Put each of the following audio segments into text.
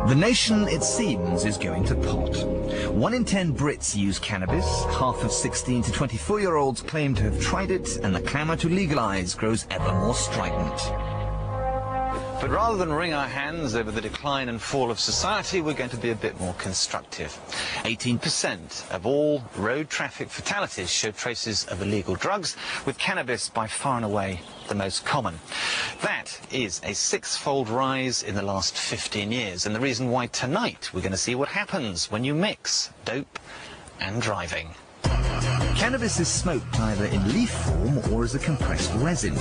The nation, it seems, is going to pot. 1 in 10 Brits use cannabis, half of 16 to 24-year-olds claim to have tried it, and the clamour to legalise grows ever more strident. But rather than wring our hands over the decline and fall of society, we're going to be a bit more constructive. 18% of all road traffic fatalities show traces of illegal drugs, with cannabis by far and away the most common. That is a 6-fold rise in the last 15 years, and the reason why tonight we're going to see what happens when you mix dope and driving. Cannabis is smoked either in leaf form or as a compressed resin,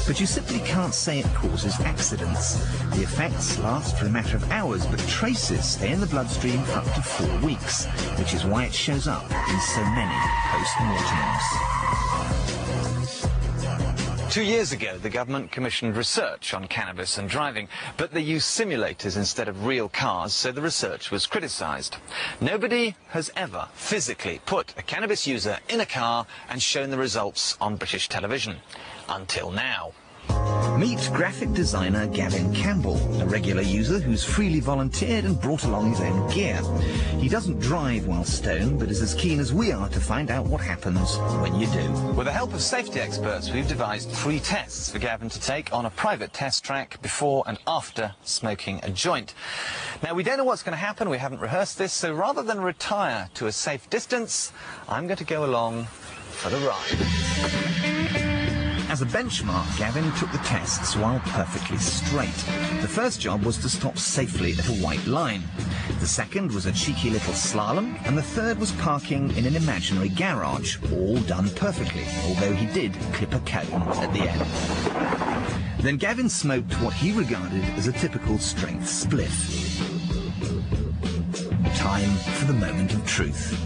but you simply can't say it causes accidents. The effects last for a matter of hours, but traces stay in the bloodstream for up to 4 weeks, which is why it shows up in so many post-mortems. 2 years ago, the government commissioned research on cannabis and driving, but they used simulators instead of real cars, so the research was criticised. Nobody has ever physically put a cannabis user in a car and shown the results on British television. Until now. Meet graphic designer Gavin Campbell, a regular user who's freely volunteered and brought along his own gear. He doesn't drive while stoned, but is as keen as we are to find out what happens when you do. With the help of safety experts, we've devised 3 tests for Gavin to take on a private test track before and after smoking a joint. Now, we don't know what's going to happen, we haven't rehearsed this, so rather than retire to a safe distance, I'm going to go along for the ride. As a benchmark, Gavin took the tests while perfectly straight. The first job was to stop safely at a white line. The second was a cheeky little slalom, and the third was parking in an imaginary garage, all done perfectly, although he did clip a cone at the end. Then Gavin smoked what he regarded as a typical strength spliff. Time for the moment of truth.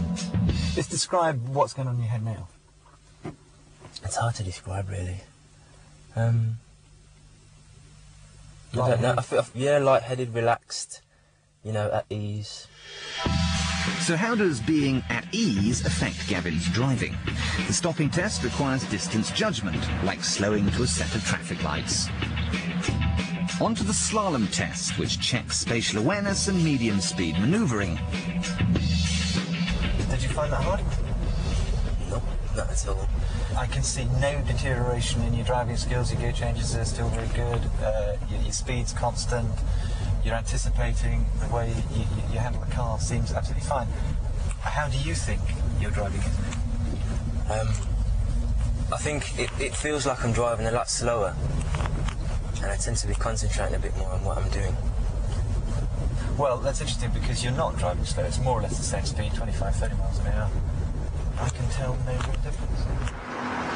Just describe what's going on in your head now. It's hard to describe, really. I don't know. I feel, yeah, lightheaded, relaxed, you know, at ease. So how does being at ease affect Gavin's driving? The stopping test requires distance judgment, like slowing to a set of traffic lights. On to the slalom test, which checks spatial awareness and medium speed manoeuvring. Did you find that hard? No, not at all. I can see no deterioration in your driving skills. Your gear changes are still very good. Your speed's constant. You're anticipating the way you handle the car seems absolutely fine. How do you think you're driving it? I think it feels like I'm driving a lot slower, and I tend to be concentrating a bit more on what I'm doing. Well, that's interesting because you're not driving slow. It's more or less the same speed, 25, 30 miles an hour. I can tell no real difference.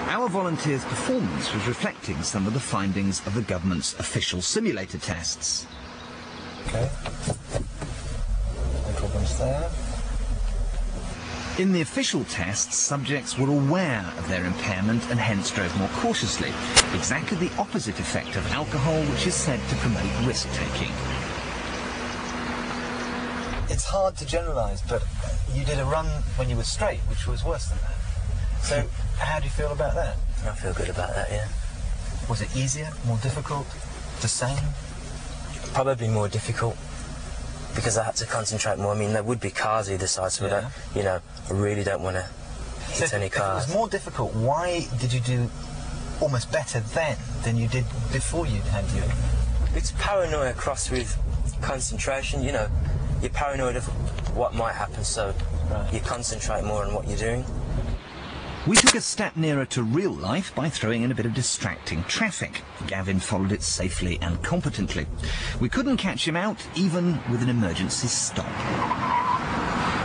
Our volunteers' performance was reflecting some of the findings of the government's official simulator tests. Okay. No problems there. In the official tests, subjects were aware of their impairment and hence drove more cautiously, exactly the opposite effect of alcohol, which is said to promote risk-taking. It's hard to generalise, but you did a run when you were straight, which was worse than that. So, how do you feel about that? I feel good about that, yeah. Was it easier, more difficult, the same? Probably more difficult, because I had to concentrate more. I mean, there would be cars either side, so Yeah. you know, I really don't want to hit any cars. If it was more difficult, why did you do almost better then than you did before you had your... It's paranoia crossed with concentration, you know. You're paranoid of what might happen, so you concentrate more on what you're doing. We took a step nearer to real life by throwing in a bit of distracting traffic. Gavin followed it safely and competently. We couldn't catch him out, even with an emergency stop.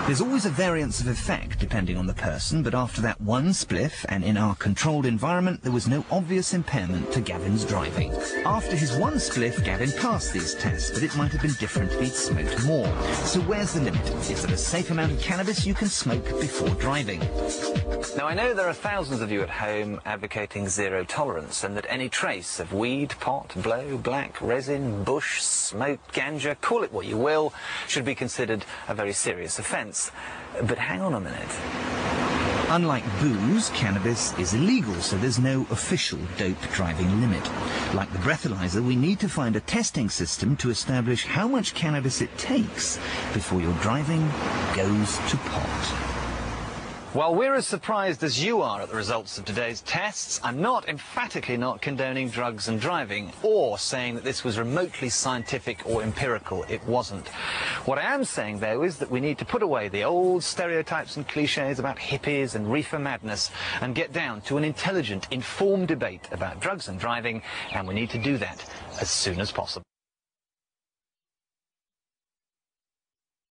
There's always a variance of effect depending on the person, but after that one spliff, and in our controlled environment, there was no obvious impairment to Gavin's driving. After his one spliff, Gavin passed these tests, but it might have been different if he'd smoked more. So where's the limit? Is there a safe amount of cannabis you can smoke before driving? Now, I know there are thousands of you at home advocating zero tolerance, and that any trace of weed, pot, blow, black, resin, bush, smoke, ganja, call it what you will, should be considered a very serious offence. But hang on a minute. Unlike booze, cannabis is illegal, so there's no official dope driving limit. Like the breathalyzer, we need to find a testing system to establish how much cannabis it takes before your driving goes to pot. While we're as surprised as you are at the results of today's tests, I'm emphatically not condoning drugs and driving or saying that this was remotely scientific or empirical. It wasn't. What I am saying, though, is that we need to put away the old stereotypes and cliches about hippies and reefer madness and get down to an intelligent, informed debate about drugs and driving, and we need to do that as soon as possible.